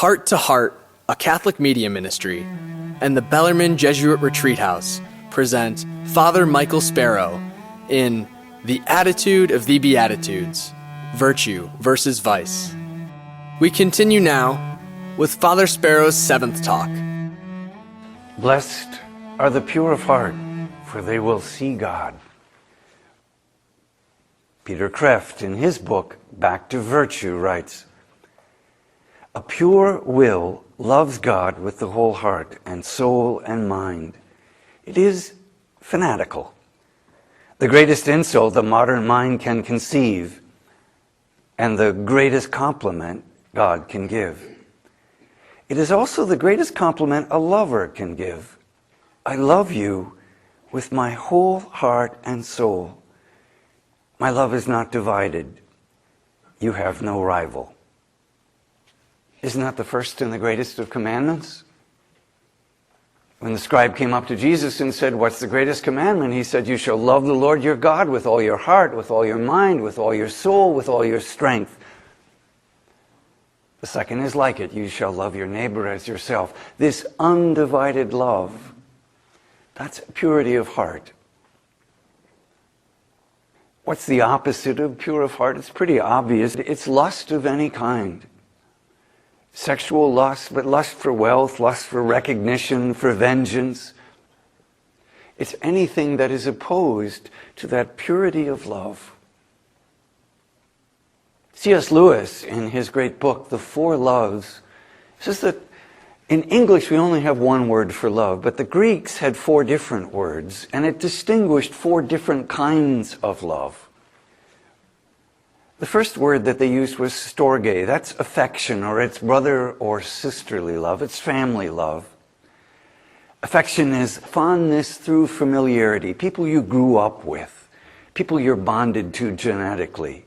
Heart to Heart, a Catholic media ministry, and the Bellarmine Jesuit Retreat House present Father Michael Sparrow in The Attitude of the Beatitudes, Virtue versus Vice. We continue now with Father Sparrow's seventh talk. Blessed are the pure of heart, for they will see God. Peter Kreeft, in his book, Back to Virtue, writes, "A pure will loves God with the whole heart and soul and mind. It is fanatical, the greatest insult the modern mind can conceive, and the greatest compliment God can give. It is also the greatest compliment a lover can give. I love you with my whole heart and soul. My love is not divided. You have no rival." Isn't that the first and the greatest of commandments? When the scribe came up to Jesus and said, "What's the greatest commandment?" He said, "You shall love the Lord your God with all your heart, with all your mind, with all your soul, with all your strength. The second is like it. You shall love your neighbor as yourself." This undivided love, that's purity of heart. What's the opposite of pure of heart? It's pretty obvious. It's lust of any kind. Sexual lust, but lust for wealth, lust for recognition, for vengeance. It's anything that is opposed to that purity of love. C.S. Lewis, in his great book, The Four Loves, says that in English we only have one word for love, but the Greeks had four different words, and it distinguished four different kinds of love. The first word that they used was storge. That's affection, or it's brother or sisterly love. It's family love. Affection is fondness through familiarity. People you grew up with. People you're bonded to genetically.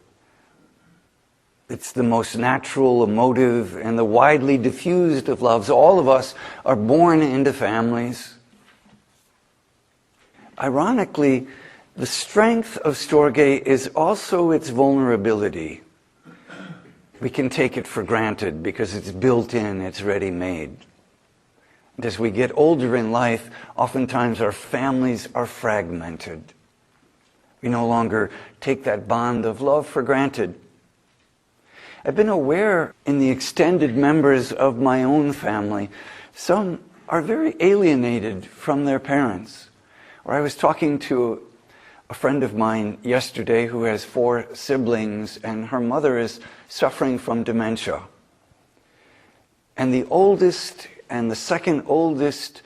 It's the most natural, emotive, and the widely diffused of loves. All of us are born into families. Ironically, the strength of storge is also its vulnerability. We can take it for granted because it's built in, it's ready-made. And as we get older in life, oftentimes our families are fragmented. We no longer take that bond of love for granted. I've been aware in the extended members of my own family, some are very alienated from their parents. Or I was talking to a friend of mine yesterday who has 4 siblings, and her mother is suffering from dementia. And the oldest and the second oldest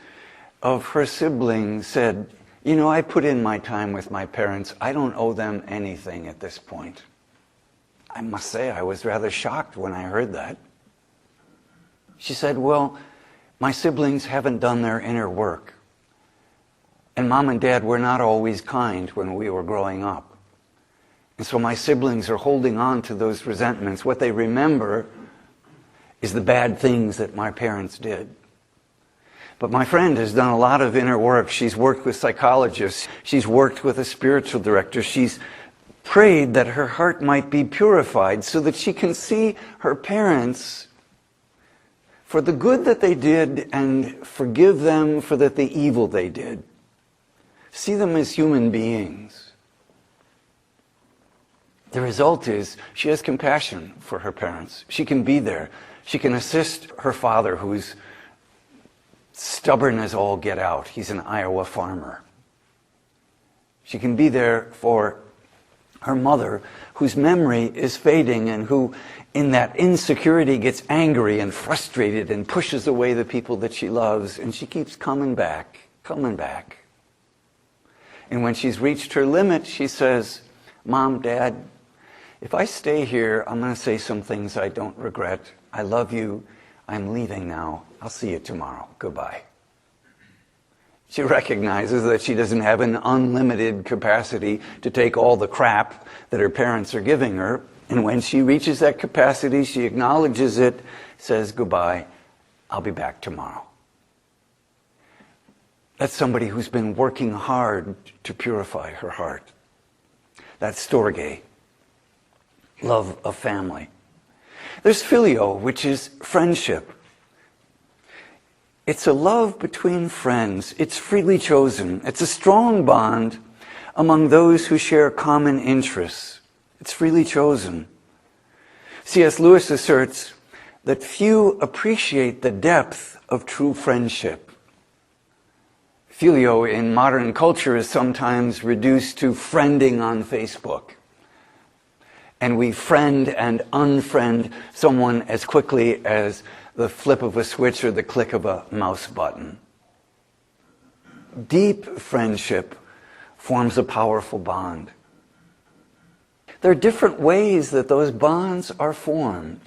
of her siblings said, "You know, I put in my time with my parents. I don't owe them anything at this point." I must say, I was rather shocked when I heard that. She said, "Well, my siblings haven't done their inner work. And Mom and Dad were not always kind when we were growing up. And so my siblings are holding on to those resentments. What they remember is the bad things that my parents did." But my friend has done a lot of inner work. She's worked with psychologists. She's worked with a spiritual director. She's prayed that her heart might be purified so that she can see her parents for the good that they did and forgive them for the evil they did. See them as human beings. The result is she has compassion for her parents. She can be there. She can assist her father, who's stubborn as all get out. He's an Iowa farmer. She can be there for her mother, whose memory is fading and who, in that insecurity, gets angry and frustrated and pushes away the people that she loves, and she keeps coming back, coming back. And when she's reached her limit, she says, "Mom, Dad, if I stay here, I'm going to say some things I don't regret. I love you. I'm leaving now. I'll see you tomorrow. Goodbye." She recognizes that she doesn't have an unlimited capacity to take all the crap that her parents are giving her. And when she reaches that capacity, she acknowledges it, says, "Goodbye. I'll be back tomorrow." That's somebody who's been working hard to purify her heart. That's storge, love of family. There's filio, which is friendship. It's a love between friends. It's freely chosen. It's a strong bond among those who share common interests. It's freely chosen. C.S. Lewis asserts that few appreciate the depth of true friendship. Filio in modern culture is sometimes reduced to friending on Facebook. And we friend and unfriend someone as quickly as the flip of a switch or the click of a mouse button. Deep friendship forms a powerful bond. There are different ways that those bonds are formed.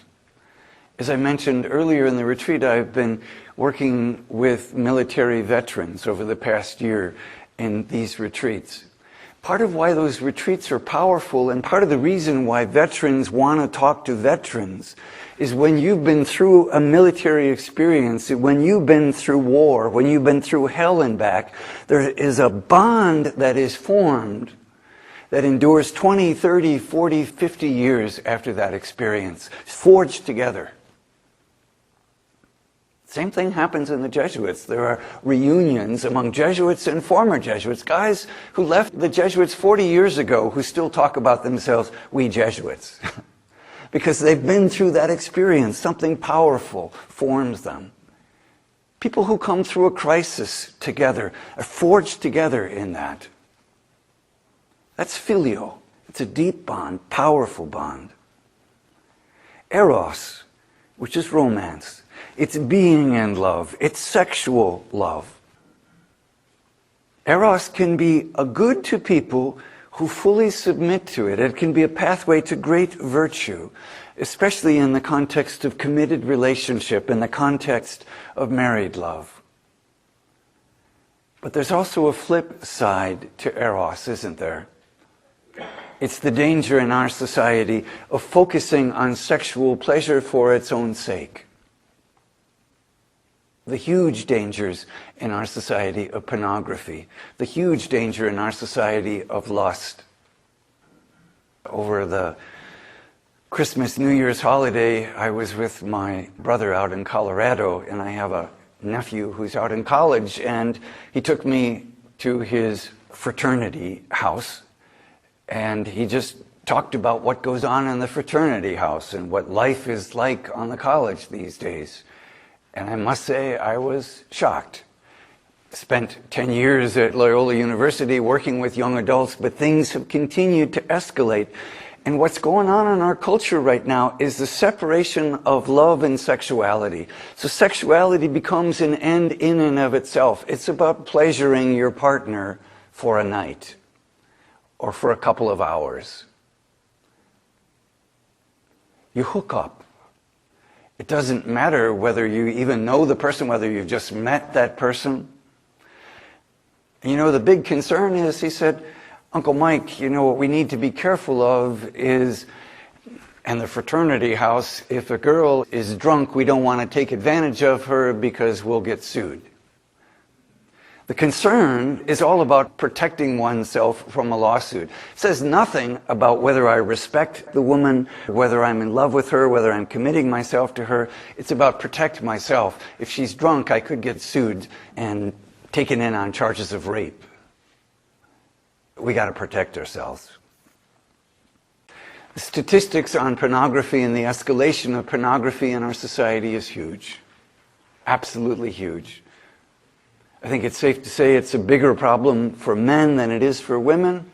As I mentioned earlier in the retreat, I've been working with military veterans over the past year in these retreats. Part of why those retreats are powerful, and part of the reason why veterans want to talk to veterans, is when you've been through a military experience, when you've been through war, when you've been through hell and back, there is a bond that is formed that endures 20, 30, 40, 50 years after that experience, forged together. Same thing happens in the Jesuits. There are reunions among Jesuits and former Jesuits, guys who left the Jesuits 40 years ago who still talk about themselves, we Jesuits. Because they've been through that experience. Something powerful forms them. People who come through a crisis together are forged together in that. That's filio. It's a deep bond, powerful bond. Eros, which is romance. It's being in love. It's sexual love. Eros can be a good to people who fully submit to it. It can be a pathway to great virtue, especially in the context of committed relationship, in the context of married love. But there's also a flip side to Eros, isn't there? It's the danger in our society of focusing on sexual pleasure for its own sake. The huge dangers in our society of pornography, the huge danger in our society of lust. Over the Christmas, New Year's holiday, I was with my brother out in Colorado, and I have a nephew who's out in college, and he took me to his fraternity house, and he just talked about what goes on in the fraternity house and what life is like on the college these days. And I must say, I was shocked. Spent 10 years at Loyola University working with young adults, but things have continued to escalate. And what's going on in our culture right now is the separation of love and sexuality. So sexuality becomes an end in and of itself. It's about pleasuring your partner for a night or for a couple of hours. You hook up. It doesn't matter whether you even know the person, whether you've just met that person. You know, the big concern is, he said, Uncle Mike, you know, what we need to be careful of is, and the fraternity house, if a girl is drunk, we don't want to take advantage of her because we'll get sued. The concern is all about protecting oneself from a lawsuit. It says nothing about whether I respect the woman, whether I'm in love with her, whether I'm committing myself to her. It's about protect myself. If she's drunk, I could get sued and taken in on charges of rape. We got to protect ourselves. The statistics on pornography and the escalation of pornography in our society is huge. Absolutely huge. I think it's safe to say it's a bigger problem for men than it is for women.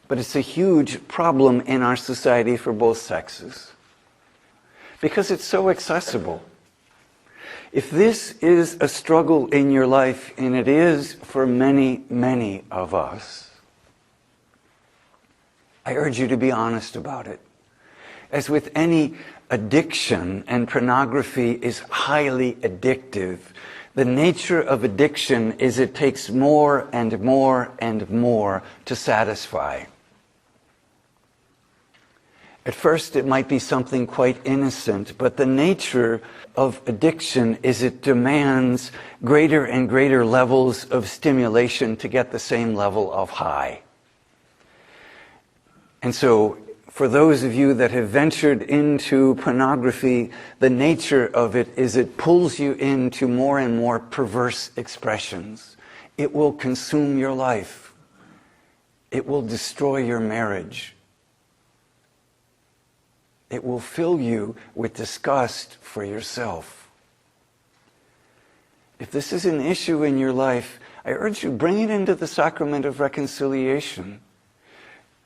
But it's a huge problem in our society for both sexes. Because it's so accessible. If this is a struggle in your life, and it is for many, many of us, I urge you to be honest about it. As with any addiction, and pornography is highly addictive, the nature of addiction is it takes more and more and more to satisfy. At first it might be something quite innocent, but the nature of addiction is it demands greater and greater levels of stimulation to get the same level of high. And so For those of you that have ventured into pornography, the nature of it is it pulls you into more and more perverse expressions. It will consume your life. It will destroy your marriage. It will fill you with disgust for yourself. If this is an issue in your life, I urge you, bring it into the sacrament of reconciliation.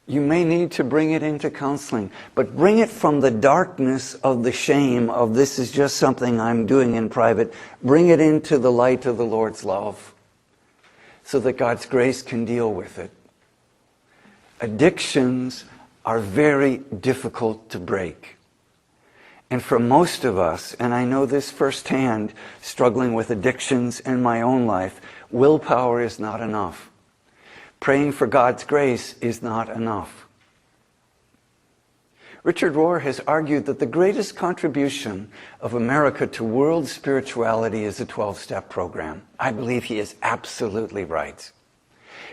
You may need to bring it into counseling, but bring it from the darkness of the shame of this is just something I'm doing in private. Bring it into the light of the Lord's love so that God's grace can deal with it. Addictions are very difficult to break. And for most of us, and I know this firsthand, struggling with addictions in my own life, willpower is not enough. Praying for God's grace is not enough. Richard Rohr has argued that the greatest contribution of America to world spirituality is a 12-step program. I believe he is absolutely right.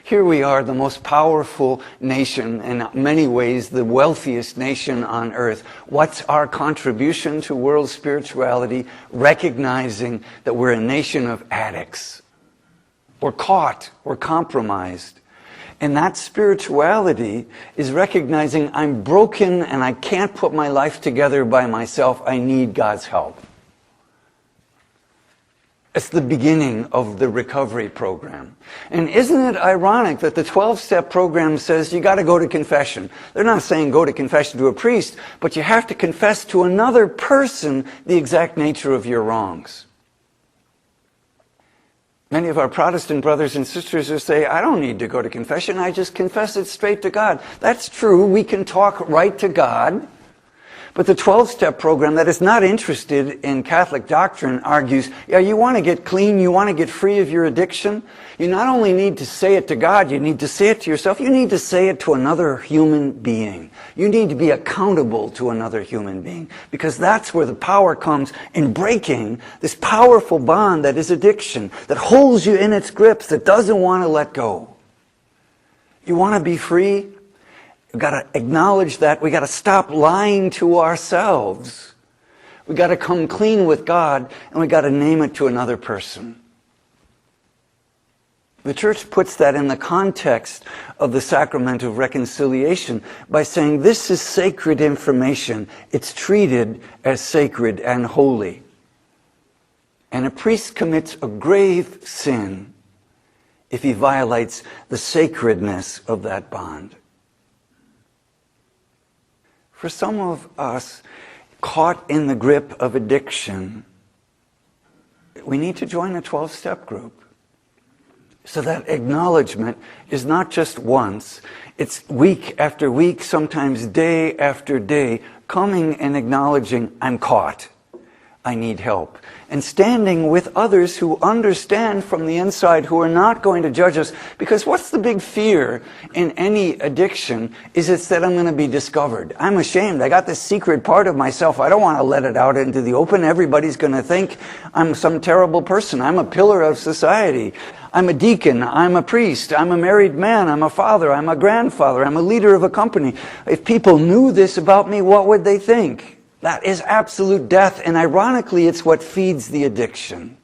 Here we are, the most powerful nation, in many ways the wealthiest nation on earth. What's our contribution to world spirituality? Recognizing that we're a nation of addicts. We're caught, we're compromised. And that spirituality is recognizing I'm broken and I can't put my life together by myself. I need God's help. It's the beginning of the recovery program. And isn't it ironic that the 12-step program says you got to go to confession? They're not saying go to confession to a priest, but you have to confess to another person the exact nature of your wrongs. Many of our Protestant brothers and sisters will say, I don't need to go to confession, I just confess it straight to God. That's true, we can talk right to God. But the 12-step program that is not interested in Catholic doctrine argues, yeah, you want to get clean, you want to get free of your addiction. You not only need to say it to God, you need to say it to yourself, you need to say it to another human being. You need to be accountable to another human being, because that's where the power comes in breaking this powerful bond that is addiction, that holds you in its grips, that doesn't want to let go. You want to be free? We've got to acknowledge that. We've got to stop lying to ourselves. We've got to come clean with God, and we've got to name it to another person. The church puts that in the context of the sacrament of reconciliation by saying this is sacred information. It's treated as sacred and holy. And a priest commits a grave sin if he violates the sacredness of that bond. For some of us caught in the grip of addiction, we need to join a 12-step group. So that acknowledgement is not just once, it's week after week, sometimes day after day, coming and acknowledging, I'm caught, I need help. And standing with others who understand from the inside, who are not going to judge us. Because what's the big fear in any addiction is it's that I'm going to be discovered. I'm ashamed. I got this secret part of myself. I don't want to let it out into the open. Everybody's going to think I'm some terrible person. I'm a pillar of society. I'm a deacon. I'm a priest. I'm a married man. I'm a father. I'm a grandfather. I'm a leader of a company. If people knew this about me, what would they think? That is absolute death, and ironically, it's what feeds the addiction.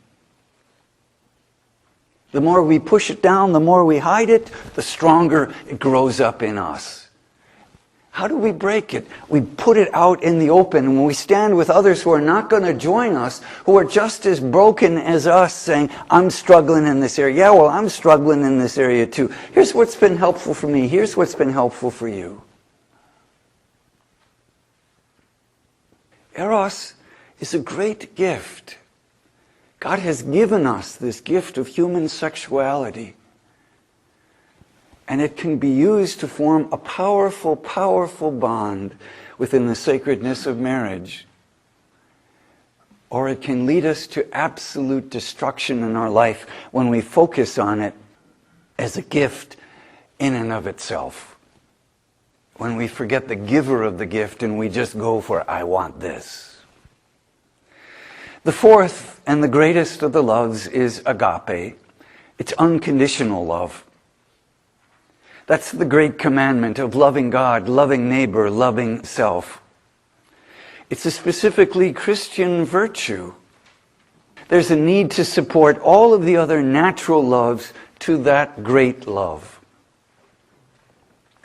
The more we push it down, the more we hide it, the stronger it grows up in us. How do we break it? We put it out in the open, and when we stand with others who are not going to join us, who are just as broken as us, saying, I'm struggling in this area. Yeah, well, I'm struggling in this area too. Here's what's been helpful for me. Here's what's been helpful for you. Eros is a great gift. God has given us this gift of human sexuality. And it can be used to form a powerful, powerful bond within the sacredness of marriage. Or it can lead us to absolute destruction in our life when we focus on it as a gift in and of itself. When we forget the giver of the gift and we just go for, I want this. The fourth and the greatest of the loves is agape. It's unconditional love. That's the great commandment of loving God, loving neighbor, loving self. It's a specifically Christian virtue. There's a need to support all of the other natural loves to that great love.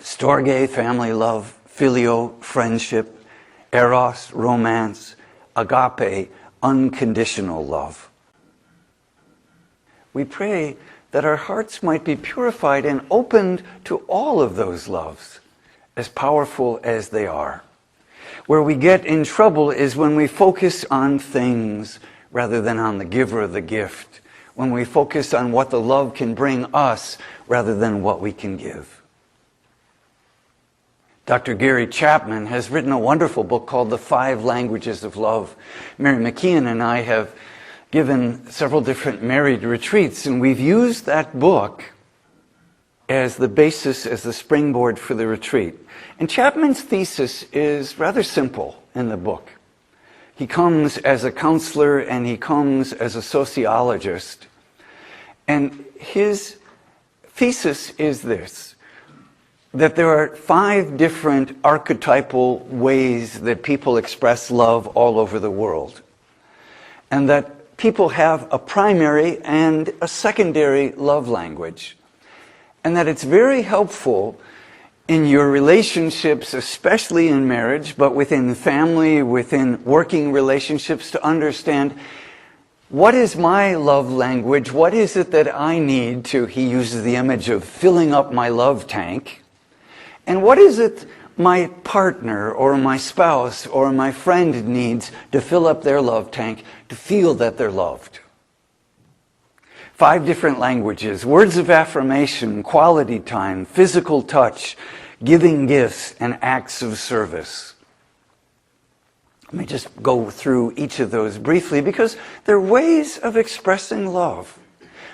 Storge, family love, filio, friendship, eros, romance, agape, unconditional love. We pray that our hearts might be purified and opened to all of those loves, as powerful as they are. Where we get in trouble is when we focus on things rather than on the giver of the gift. When we focus on what the love can bring us rather than what we can give. Dr. Gary Chapman has written a wonderful book called The 5 Languages of Love. Mary McKeon and I have given several different married retreats, and we've used that book as the basis, as the springboard for the retreat. And Chapman's thesis is rather simple in the book. He comes as a counselor and he comes as a sociologist. And his thesis is this, that there are 5 different archetypal ways that people express love all over the world. And that people have a primary and a secondary love language. And that it's very helpful in your relationships, especially in marriage, but within family, within working relationships, to understand what is my love language, what is it that I need to, he uses the image of filling up my love tank, and what is it my partner or my spouse or my friend needs to fill up their love tank, to feel that they're loved. 5 different languages: words of affirmation, quality time, physical touch, giving gifts, and acts of service. Let me just go through each of those briefly because they're ways of expressing love.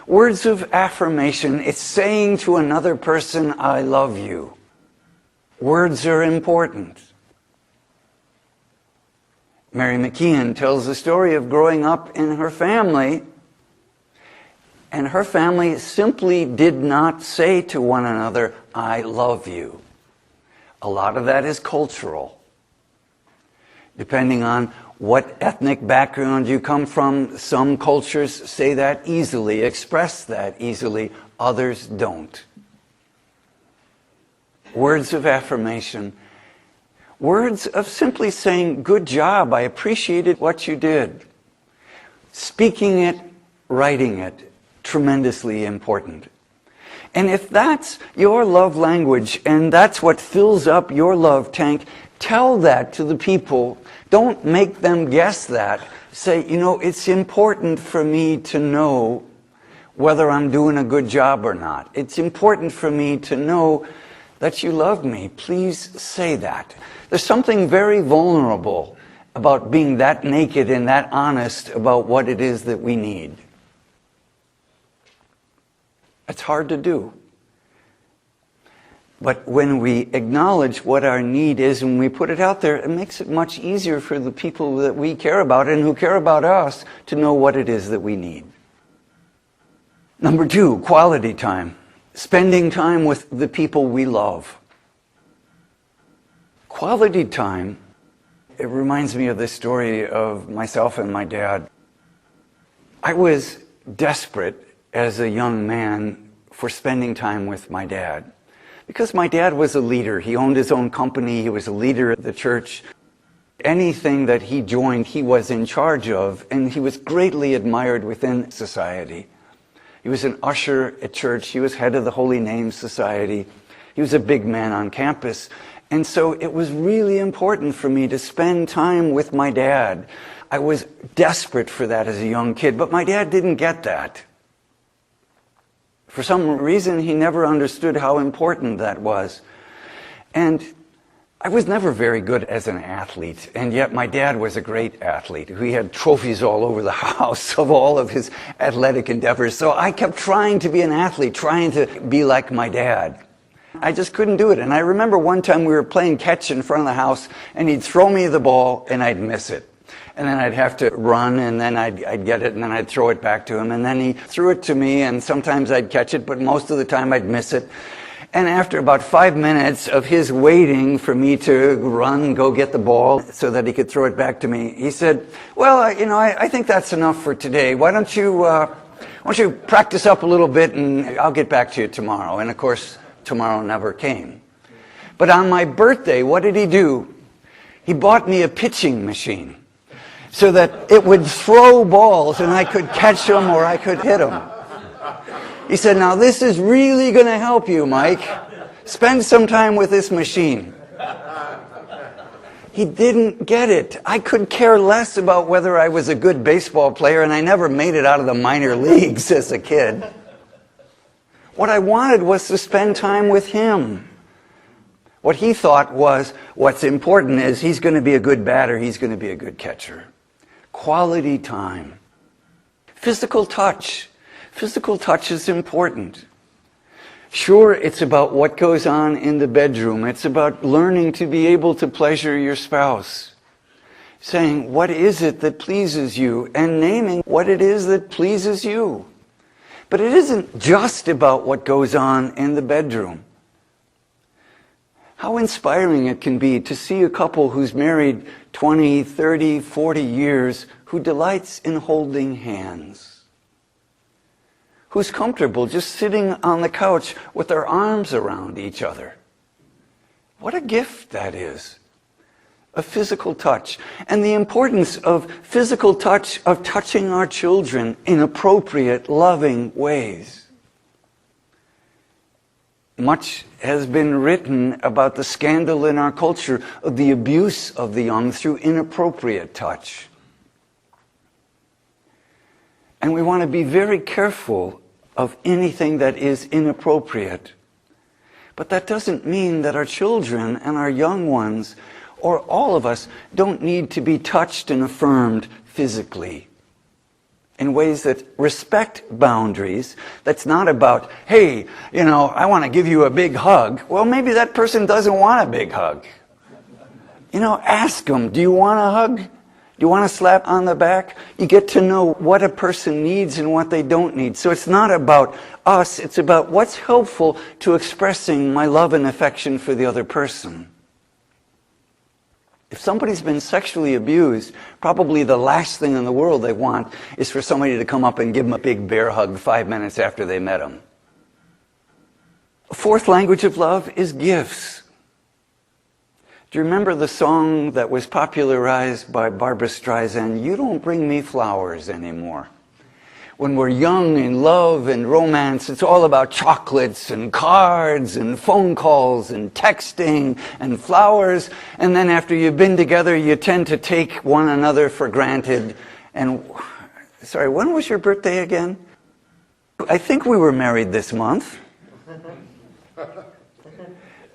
Words of affirmation, it's saying to another person, I love you. Words are important. Mary McKeon tells the story of growing up in her family, and her family simply did not say to one another, I love you. A lot of that is cultural. Depending on what ethnic background you come from, some cultures say that easily, express that easily, others don't. Words of affirmation. Words of simply saying, good job, I appreciated what you did. Speaking it, writing it, tremendously important. And if that's your love language and that's what fills up your love tank, tell that to the people. Don't make them guess that. Say, you know, it's important for me to know whether I'm doing a good job or not. It's important for me to know that you love me. Please say that. There's something very vulnerable about being that naked and that honest about what it is that we need. It's hard to do. But when we acknowledge what our need is and we put it out there, it makes it much easier for the people that we care about and who care about us to know what it is that we need. Number 2, quality time. Spending time with the people we love. Quality time, it reminds me of this story of myself and my dad. I was desperate as a young man for spending time with my dad. Because my dad was a leader. He owned his own company. He was a leader at the church. Anything that he joined, he was in charge of, and he was greatly admired within society. He was an usher at church. He was head of the Holy Name Society. He was a big man on campus. And so it was really important for me to spend time with my dad. I was desperate for that as a young kid, but my dad didn't get that. For some reason, he never understood how important that was. And I was never very good as an athlete, and yet my dad was a great athlete. He had trophies all over the house of all of his athletic endeavors. So I kept trying to be an athlete, trying to be like my dad. I just couldn't do it. And I remember one time we were playing catch in front of the house, and he'd throw me the ball, and I'd miss it. And then I'd have to run, and then I'd get it, and then I'd throw it back to him. And then he threw it to me, and sometimes I'd catch it, but most of the time I'd miss it. And after about 5 minutes of his waiting for me to run, go get the ball so that he could throw it back to me, he said, well, I think that's enough for today. Why don't you practice up a little bit and I'll get back to you tomorrow. And of course, tomorrow never came. But on my birthday, what did he do? He bought me a pitching machine so that it would throw balls and I could catch them or I could hit them. He said, now this is really going to help you, Mike. Spend some time with this machine. He didn't get it. I could care less about whether I was a good baseball player, and I never made it out of the minor leagues as a kid. What I wanted was to spend time with him. What he thought was, what's important is he's going to be a good batter, he's going to be a good catcher. Quality time. Physical touch. Physical touch is important. Sure, it's about what goes on in the bedroom. It's about learning to be able to pleasure your spouse. Saying, what is it that pleases you? And naming what it is that pleases you. But it isn't just about what goes on in the bedroom. How inspiring it can be to see a couple who's married 20, 30, 40 years who delights in holding hands. Who's comfortable just sitting on the couch with their arms around each other. What a gift that is. A physical touch. And the importance of physical touch, of touching our children in appropriate, loving ways. Much has been written about the scandal in our culture of the abuse of the young through inappropriate touch. And we want to be very careful of anything that is inappropriate. But that doesn't mean that our children and our young ones, or all of us, don't need to be touched and affirmed physically in ways that respect boundaries. That's not about, hey, I want to give you a big hug. Well, maybe that person doesn't want a big hug. Ask them, do you want a hug? Do you want a slap on the back? You get to know what a person needs and what they don't need. So it's not about us, it's about what's helpful to expressing my love and affection for the other person. If somebody's been sexually abused, probably the last thing in the world they want is for somebody to come up and give them a big bear hug 5 minutes after they met them. A fourth language of love is gifts. Do you remember the song that was popularized by Barbra Streisand, You Don't Bring Me Flowers Anymore? When we're young in love and romance, it's all about chocolates and cards and phone calls and texting and flowers. And then after you've been together, you tend to take one another for granted. And, sorry, when was your birthday again? I think we were married this month.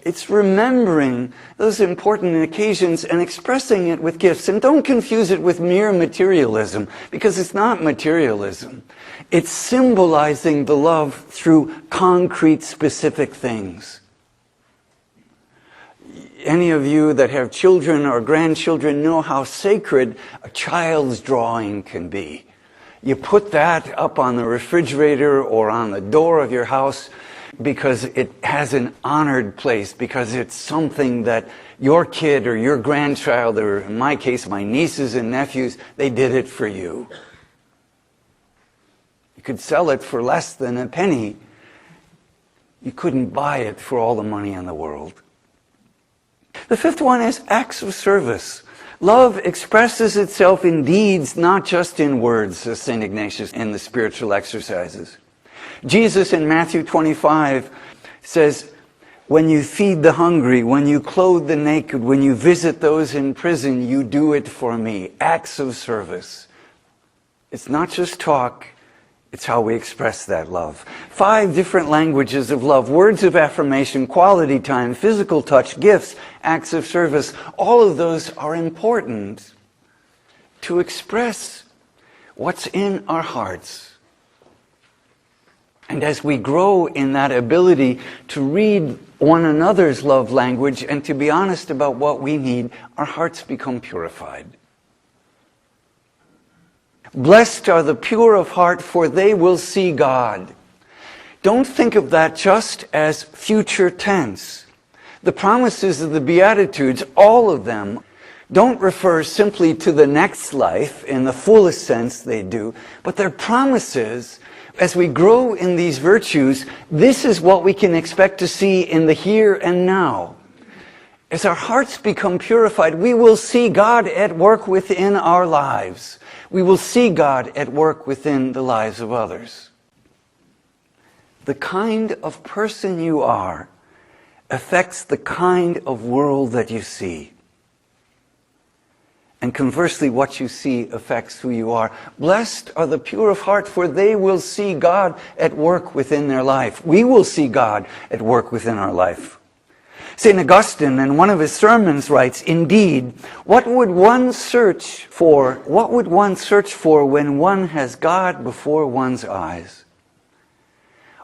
It's remembering those important occasions and expressing it with gifts. And don't confuse it with mere materialism, because it's not materialism. It's symbolizing the love through concrete, specific things. Any of you that have children or grandchildren know how sacred a child's drawing can be. You put that up on the refrigerator or on the door of your house because it has an honored place, because it's something that your kid or your grandchild, or in my case, my nieces and nephews, they did it for you. You could sell it for less than a penny. You couldn't buy it for all the money in the world. The fifth one is acts of service. Love expresses itself in deeds, not just in words, says St. Ignatius in the spiritual exercises. Jesus in Matthew 25 says, when you feed the hungry, when you clothe the naked, when you visit those in prison, you do it for me. Acts of service. It's not just talk, it's how we express that love. 5 different languages of love, words of affirmation, quality time, physical touch, gifts, acts of service. All of those are important to express what's in our hearts. And as we grow in that ability to read one another's love language and to be honest about what we need, our hearts become purified. Blessed are the pure of heart, for they will see God. don't think of that just as future tense. The promises of the Beatitudes, all of them, don't refer simply to the next life in the fullest sense they do, but they're promises. As we grow in these virtues, this is what we can expect to see in the here and now. As our hearts become purified, we will see God at work within our lives. We will see God at work within the lives of others. The kind of person you are affects the kind of world that you see. And conversely, what you see affects who you are. Blessed are the pure of heart, for they will see God at work within their life. We will see God at work within our life. St. Augustine, in one of his sermons, writes, "Indeed, what would one search for when one has God before one's eyes?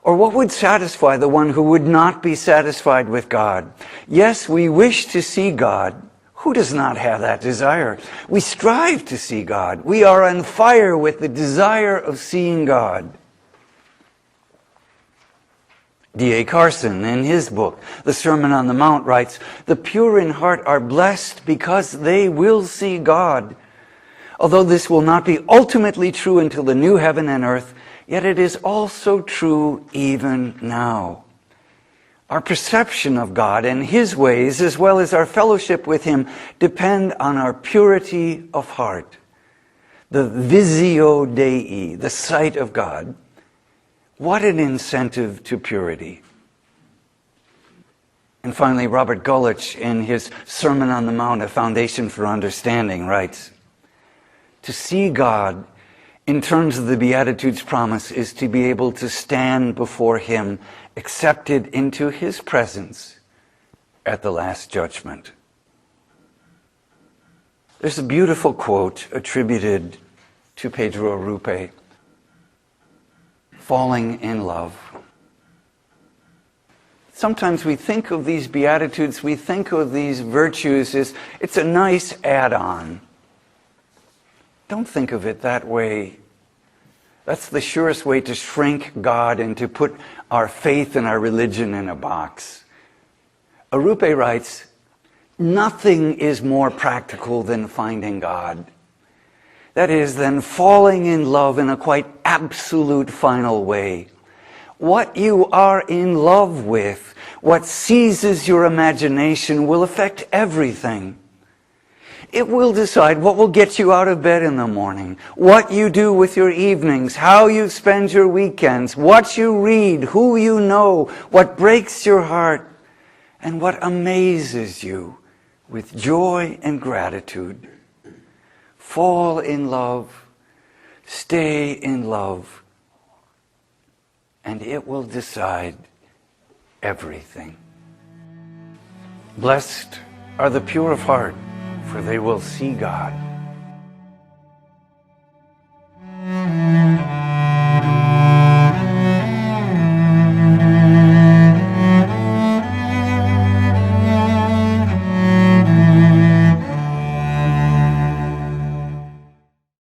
Or what would satisfy the one who would not be satisfied with God? Yes, we wish to see God. Who does not have that desire? We strive to see God. We are on fire with the desire of seeing God." D.A. Carson, in his book, The Sermon on the Mount, writes, "The pure in heart are blessed because they will see God. Although this will not be ultimately true until the new heaven and earth, yet it is also true even now. Our perception of God and His ways, as well as our fellowship with Him, depend on our purity of heart. The visio Dei, the sight of God. What an incentive to purity." And finally, Robert Gulich, in his Sermon on the Mount, A Foundation for Understanding, writes, "To see God in terms of the Beatitudes promise is to be able to stand before Him, accepted into His presence at the Last Judgment." There's a beautiful quote attributed to Pedro Arrupe, "Falling in love." Sometimes we think of these Beatitudes, we think of these virtues as it's a nice add-on. Don't think of it that way. That's the surest way to shrink God and to put our faith and our religion in a box. Arrupe writes, "Nothing is more practical than finding God. That is, than falling in love in a quite absolute final way. What you are in love with, what seizes your imagination, will affect everything. It will decide what will get you out of bed in the morning, what you do with your evenings, how you spend your weekends, what you read, who you know, what breaks your heart, and what amazes you with joy and gratitude. Fall in love, stay in love, and it will decide everything." Blessed are the pure of heart, for they will see God.